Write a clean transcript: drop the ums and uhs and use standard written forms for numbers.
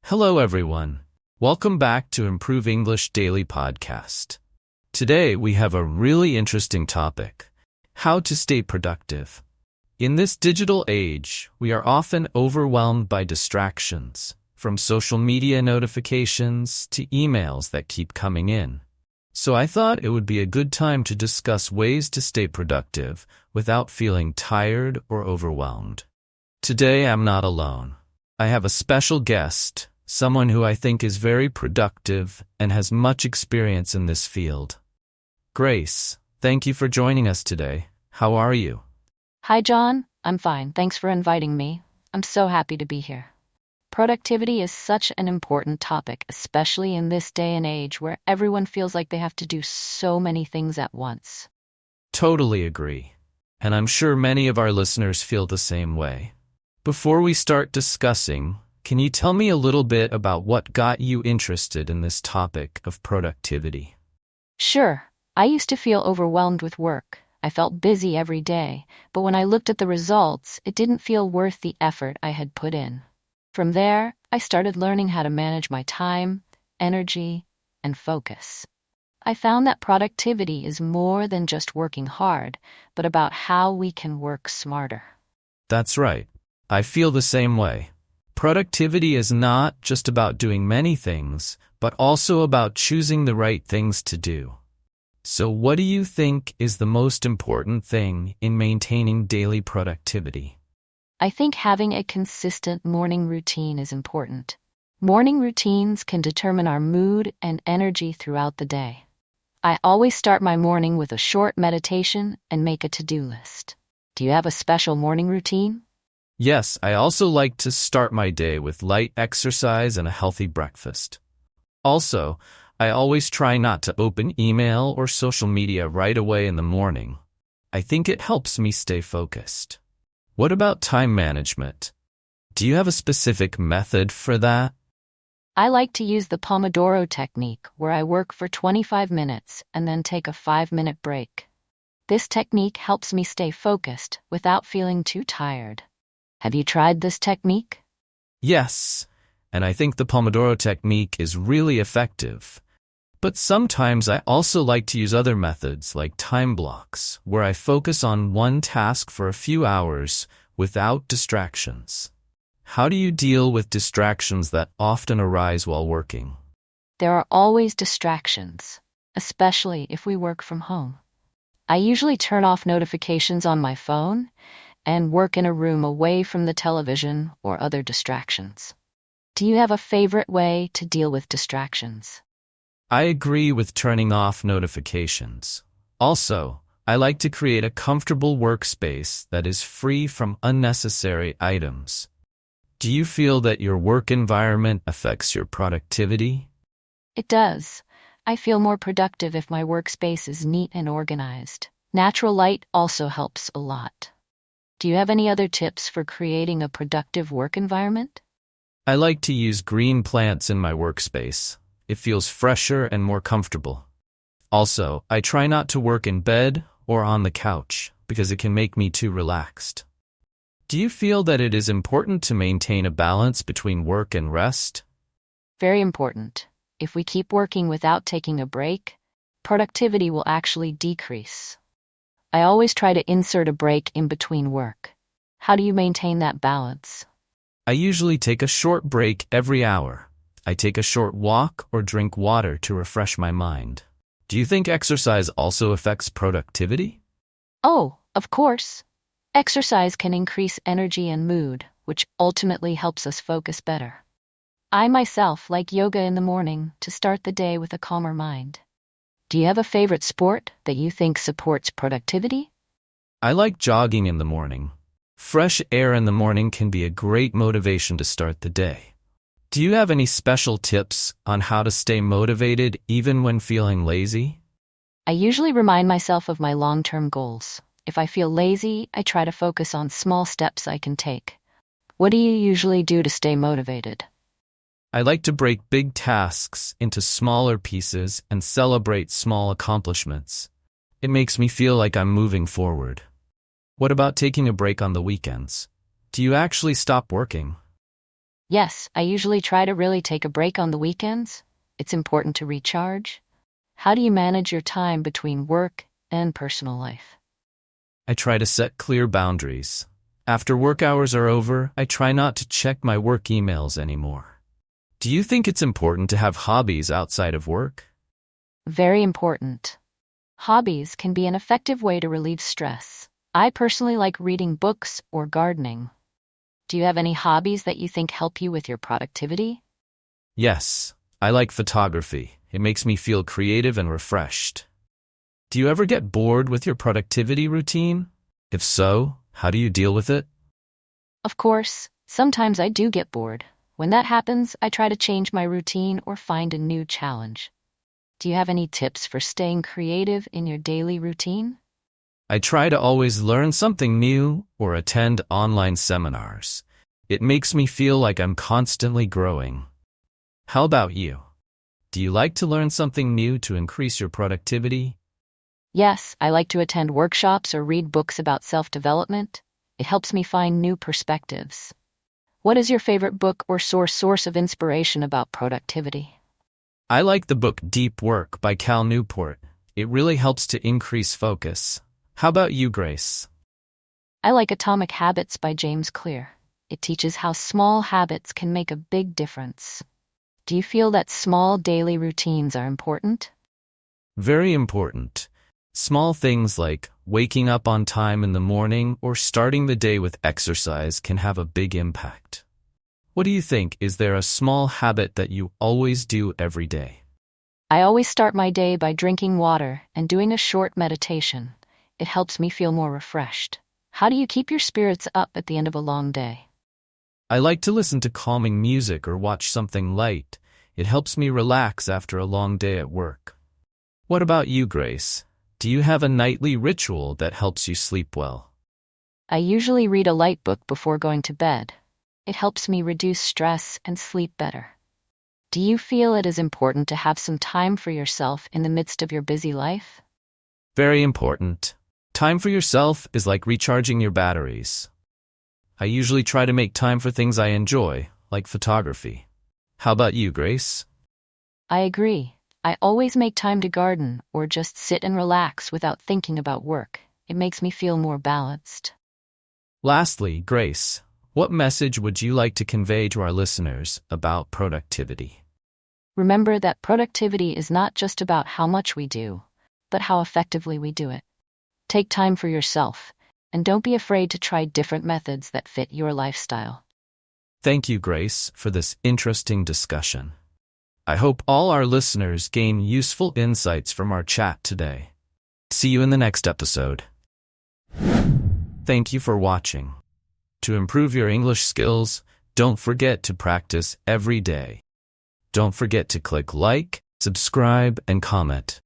Hello, everyone. Welcome back to Improve English Daily Podcast. Today, we have a really interesting topic: how to stay productive. In this digital age, we are often overwhelmed by distractions, from social media notifications to emails that keep coming in. So I thought it would be a good time to discuss ways to stay productive without feeling tired or overwhelmed. Today, I'm not alone. I have a special guest, someone who I think is very productive and has much experience in this field. Grace, thank you for joining us today. How are you? Hi, John. I'm fine. Thanks for inviting me. I'm so happy to be here. Productivity is such an important topic, especially in this day and age where everyone feels like they have to do so many things at once. Totally agree. And I'm sure many of our listeners feel the same way. Before we start discussing, can you tell me a little bit about what got you interested in this topic of productivity? Sure, I used to feel overwhelmed with work. I felt busy every day, but when I looked at the results, it didn't feel worth the effort I had put in. From there, I started learning how to manage my time, energy, and focus. I found that productivity is more than just working hard, but about how we can work smarter. That's right. I feel the same way. Productivity is not just about doing many things, but also about choosing the right things to do. So what do you think is the most important thing in maintaining daily productivity? I think having a consistent morning routine is important. Morning routines can determine our mood and energy throughout the day. I always start my morning with a short meditation and make a to-do list. Do you have a special morning routine? Yes, I also like to start my day with light exercise and a healthy breakfast. Also, I always try not to open email or social media right away in the morning. I think it helps me stay focused. What about time management? Do you have a specific method for that? I like to use the Pomodoro technique, where I work for 25 minutes and then take a 5-minute break. This technique helps me stay focused without feeling too tired. Have you tried this technique? Yes, and I think the Pomodoro technique is really effective. But sometimes I also like to use other methods like time blocks, where I focus on one task for a few hours without distractions. How do you deal with distractions that often arise while working? There are always distractions, especially if we work from home. I usually turn off notifications on my phone and work in a room away from the television or other distractions. Do you have a favorite way to deal with distractions? I agree with turning off notifications. Also, I like to create a comfortable workspace that is free from unnecessary items. Do you feel that your work environment affects your productivity? It does. I feel more productive if my workspace is neat and organized. Natural light also helps a lot. Do you have any other tips for creating a productive work environment? I like to use green plants in my workspace. It feels fresher and more comfortable. Also, I try not to work in bed or on the couch because it can make me too relaxed. Do you feel that it is important to maintain a balance between work and rest? Very important. If we keep working without taking a break, productivity will actually decrease. I always try to insert a break in between work. How do you maintain that balance? I usually take a short break every hour. I take a short walk or drink water to refresh my mind. Do you think exercise also affects productivity? Oh, of course. Exercise can increase energy and mood, which ultimately helps us focus better. I myself like yoga in the morning to start the day with a calmer mind. Do you have a favorite sport that you think supports productivity? I like jogging in the morning. Fresh air in the morning can be a great motivation to start the day. Do you have any special tips on how to stay motivated even when feeling lazy? I usually remind myself of my long-term goals. If I feel lazy, I try to focus on small steps I can take. What do you usually do to stay motivated? I like to break big tasks into smaller pieces and celebrate small accomplishments. It makes me feel like I'm moving forward. What about taking a break on the weekends? Do you actually stop working? Yes, I usually try to really take a break on the weekends. It's important to recharge. How do you manage your time between work and personal life? I try to set clear boundaries. After work hours are over, I try not to check my work emails anymore. Do you think it's important to have hobbies outside of work? Very important. Hobbies can be an effective way to relieve stress. I personally like reading books or gardening. Do you have any hobbies that you think help you with your productivity? Yes, I like photography. It makes me feel creative and refreshed. Do you ever get bored with your productivity routine? If so, how do you deal with it? Of course, sometimes I do get bored. When that happens, I try to change my routine or find a new challenge. Do you have any tips for staying creative in your daily routine? I try to always learn something new or attend online seminars. It makes me feel like I'm constantly growing. How about you? Do you like to learn something new to increase your productivity? Yes, I like to attend workshops or read books about self-development. It helps me find new perspectives. What is your favorite book or source of inspiration about productivity? I like the book Deep Work by Cal Newport. It really helps to increase focus. How about you, Grace? I like Atomic Habits by James Clear. It teaches how small habits can make a big difference. Do you feel that small daily routines are important? Very important. Small things like waking up on time in the morning or starting the day with exercise can have a big impact. What do you think? Is there a small habit that you always do every day? I always start my day by drinking water and doing a short meditation. It helps me feel more refreshed. How do you keep your spirits up at the end of a long day? I like to listen to calming music or watch something light. It helps me relax after a long day at work. What about you, Grace? Do you have a nightly ritual that helps you sleep well? I usually read a light book before going to bed. It helps me reduce stress and sleep better. Do you feel it is important to have some time for yourself in the midst of your busy life? Very important. Time for yourself is like recharging your batteries. I usually try to make time for things I enjoy, like photography. How about you, Grace? I agree. I always make time to garden or just sit and relax without thinking about work. It makes me feel more balanced. Lastly, Grace, what message would you like to convey to our listeners about productivity? Remember that productivity is not just about how much we do, but how effectively we do it. Take time for yourself, and don't be afraid to try different methods that fit your lifestyle. Thank you, Grace, for this interesting discussion. I hope all our listeners gain useful insights from our chat today. See you in the next episode. Thank you for watching. To improve your English skills, don't forget to practice every day. Don't forget to click like, subscribe, and comment.